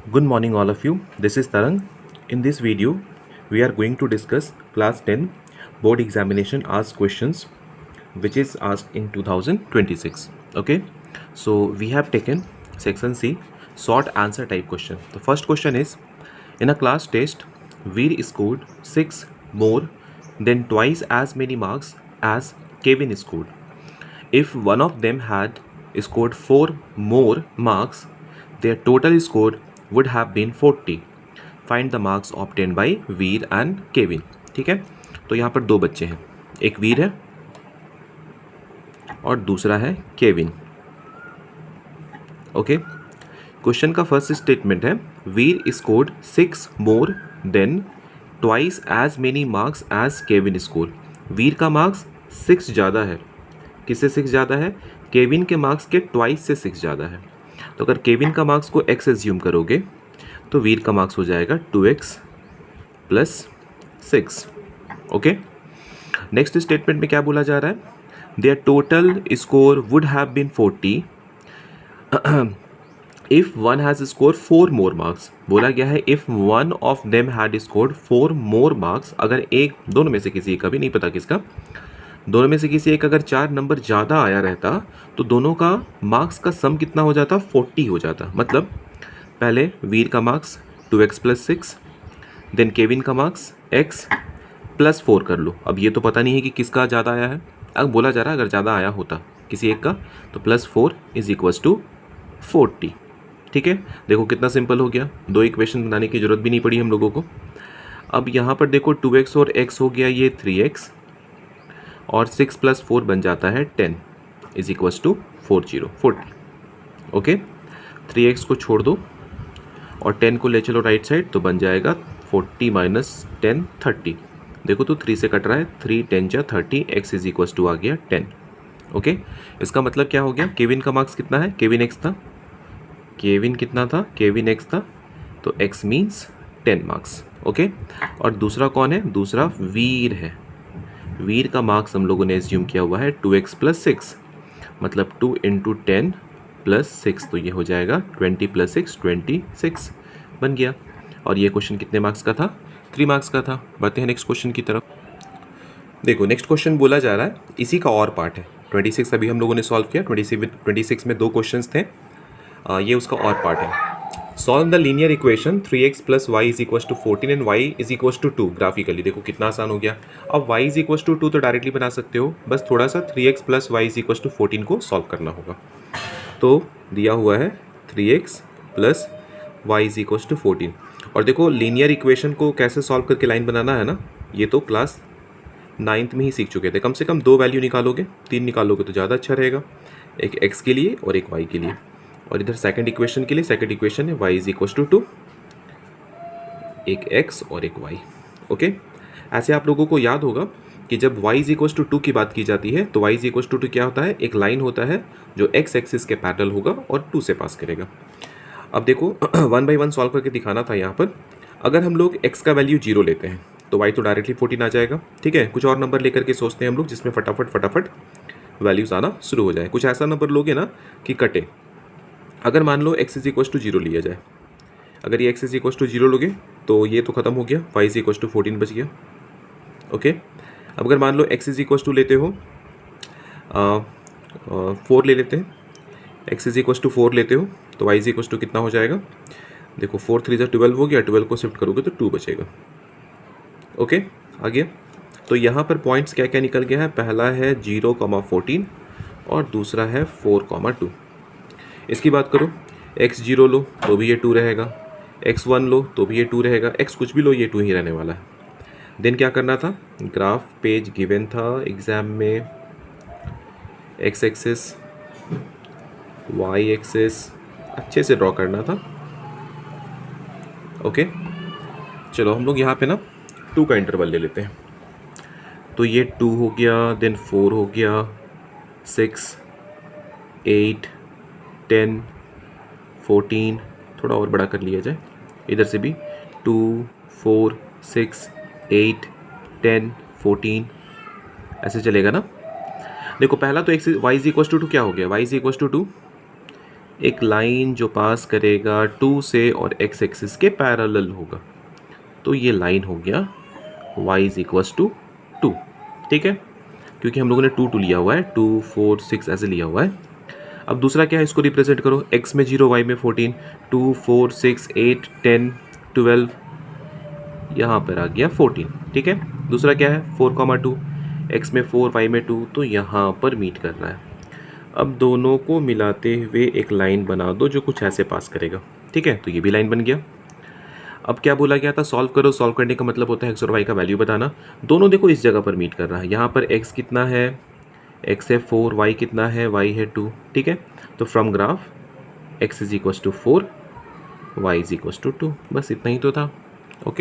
Good morning, all of you. This is Tarang. In this video, we are going to discuss Class 10 Board Examination Asked Questions, which is asked in 2026. Okay, so we have taken Section C, Short Answer Type Question. The first question is, in a class test, Veer scored 6 more than twice as many marks as Kevin scored. If one of them had scored 4 more marks, their total score would have been 40. Find the marks obtain bye Veer and Kevin. ठीक है, तो यहाँ पर दो बच्चे हैं, एक वीर है और दूसरा है केविन. ओके, क्वेश्चन का फर्स्ट स्टेटमेंट है Veer scored 6 more than twice as many marks as Kevin score. Veer का मार्क्स 6 ज़्यादा है. किससे 6 ज़्यादा है? केविन के मार्क्स के ट्वाइस से 6 ज़्यादा है. तो अगर केविन का मार्क्स को x एज्यूम करोगे तो वीर का मार्क्स हो जाएगा 2x plus 6. Okay, next statement में क्या बोला जा रहा है? There total score would have been 40 if one has score 4 more marks. बोला गया है if one of them had scored 4 more marks. अगर एक, दोनों में से किसी का भी, नहीं पता किसका, दोनों में से किसी एक अगर 4 नंबर ज़्यादा आया रहता तो दोनों का मार्क्स का सम कितना हो जाता? 40 हो जाता. मतलब पहले वीर का marks 2x plus 6, then Kevin का मार्क्स x प्लस 4 कर लो. अब ये तो पता नहीं है कि किसका ज़्यादा आया है. अब बोला जा रहा है अगर ज़्यादा आया होता किसी एक का तो प्लस 4 इज इक्वल्स टू 40. ठीक है, देखो कितना सिंपल हो गया. दो इक्वेशन बनाने की ज़रूरत भी नहीं पड़ी हम लोगों को. अब यहाँ पर देखो 2x और x हो गया ये 3x और 6 प्लस 4 बन जाता है 10 is equals to 40. Okay, 3x को छोड़ दो और 10 को ले चलो राइट साइड तो बन जाएगा 40 माइनस 10 30. देखो तो 3 से कट रहा है, 3 10 जा 30, x इज इक्वल्स टू आ गया 10. ओके, इसका मतलब क्या हो गया? केविन का मार्क्स कितना है? केविन x था. केविन कितना था? केविन x था. तो x मीन्स 10 मार्क्स. ओके, और दूसरा कौन है? दूसरा वीर है. वीर का मार्क्स हम लोगों ने एज्यूम किया हुआ है 2x प्लस 6, मतलब 2 इंटू 10 प्लस 6, तो ये हो जाएगा 20 प्लस 6 26 बन गया. और ये क्वेश्चन कितने मार्क्स का था? 3 मार्क्स का था. बढ़ते हैं नेक्स्ट क्वेश्चन की तरफ. देखो नेक्स्ट क्वेश्चन बोला जा रहा है, इसी का और पार्ट है. 26 अभी हम लोगों ने सॉल्व किया. 26 में 2 क्वेश्चन थे. ये उसका और पार्ट है. Solve the linear equation 3x plus Y is equals to 14 and y is equals to 2 graphically. देखो कितना आसान हो गया. अब y इज इक्वल्स टू 2 तो डायरेक्टली बना सकते हो, बस थोड़ा सा 3x plus Y is equals to 14 को सॉल्व करना होगा. तो दिया हुआ है 3x plus Y is equals to 14. और देखो लीनियर इक्वेशन को कैसे सॉल्व करके लाइन बनाना है ना, ये तो क्लास 9th में ही सीख चुके थे. कम से कम 2 वैल्यू निकालोगे, 3 निकालोगे तो ज़्यादा अच्छा रहेगा. एक x के लिए और एक y के लिए. और इधर सेकंड इक्वेशन के लिए, सेकंड इक्वेशन है y इज इक्वल्स टू 2, एक x और एक y. ओके, ऐसे आप लोगों को याद होगा कि जब y इज इक्वल्स टू 2 की बात की जाती है तो y इज इक्वल्स टू 2 क्या होता है? एक लाइन होता है जो x एक्सिस के पैरेलल होगा और 2 से पास करेगा. अब देखो 1 बाई 1 सॉल्व करके दिखाना था यहाँ पर. अगर हम लोग x का वैल्यू 0 लेते हैं तो y तो डायरेक्टली 14 आ जाएगा. ठीक है, कुछ और नंबर लेकर के सोचते हैं हम लोग जिसमें फटाफट वैल्यूज़ आना शुरू हो जाए. कुछ ऐसा नंबर लोगे ना कि कटे. अगर मान लो x इज इक्वल्स टू 0 लिया जाए, अगर ये x इज इक्वल्स टू 0 लोगे तो ये तो ख़त्म हो गया, y इज इक्वल्स टू 14 बच गया. ओके, अब अगर मान लो x इज इक्वल्स टू लेते हो 4 ले लेते हैं, x इज इक्वल्स टू 4 लेते हो तो y इज इक्वल्स टू कितना हो जाएगा? देखो 4 3 जा 12 हो गया, 12 को शिफ्ट करोगे तो 2 बचेगा. ओके, आगे तो यहाँ पर पॉइंट्स क्या क्या निकल गया है? पहला है 0,14 और दूसरा है 4,2. इसकी बात करो, x0 लो तो भी ये 2 रहेगा, x1 लो तो भी ये 2 रहेगा, x कुछ भी लो ये 2 ही रहने वाला है. देन क्या करना था? ग्राफ पेज गिवन था एग्ज़ाम में, x एक्सिस y एक्सिस अच्छे से ड्रॉ करना था. ओके, चलो हम लोग यहाँ पे ना 2 का इंटरवल ले लेते हैं. तो ये 2 हो गया, देन 4 हो गया, 6 8 10 14, थोड़ा और बड़ा कर लिया जाए. इधर से भी 2 4 6 8 10 14 ऐसे चलेगा ना. देखो पहला तो x y is equals to 2 क्या हो गया? y इज इक्वल्स टू 2, एक लाइन जो पास करेगा 2 से और x एक्सिस के पैरेलल होगा। तो ये लाइन हो गया y इज इक्वल्स टू 2, ठीक है, क्योंकि हम लोगों ने 2 लिया हुआ है, 2 4 6 ऐसे लिया हुआ है। अब दूसरा क्या है, इसको रिप्रेजेंट करो, x में 0, y में 14, 2 4 6 8 10 12, यहाँ पर आ गया 14, ठीक है। दूसरा क्या है 4,2, x में 4 y में 2, तो यहाँ पर मीट कर रहा है। अब दोनों को मिलाते हुए एक लाइन बना दो जो कुछ ऐसे पास करेगा, ठीक है, तो ये भी लाइन बन गया। अब क्या बोला गया था, सॉल्व करो। सॉल्व करने का मतलब होता है x और y का वैल्यू बताना। दोनों देखो इस जगह पर मीट कर रहा है, यहाँ पर x कितना है, x है 4, y कितना है, y है 2, ठीक है। तो from graph x is equals to 4, y is equals to 2, बस इतना ही तो था। ओके।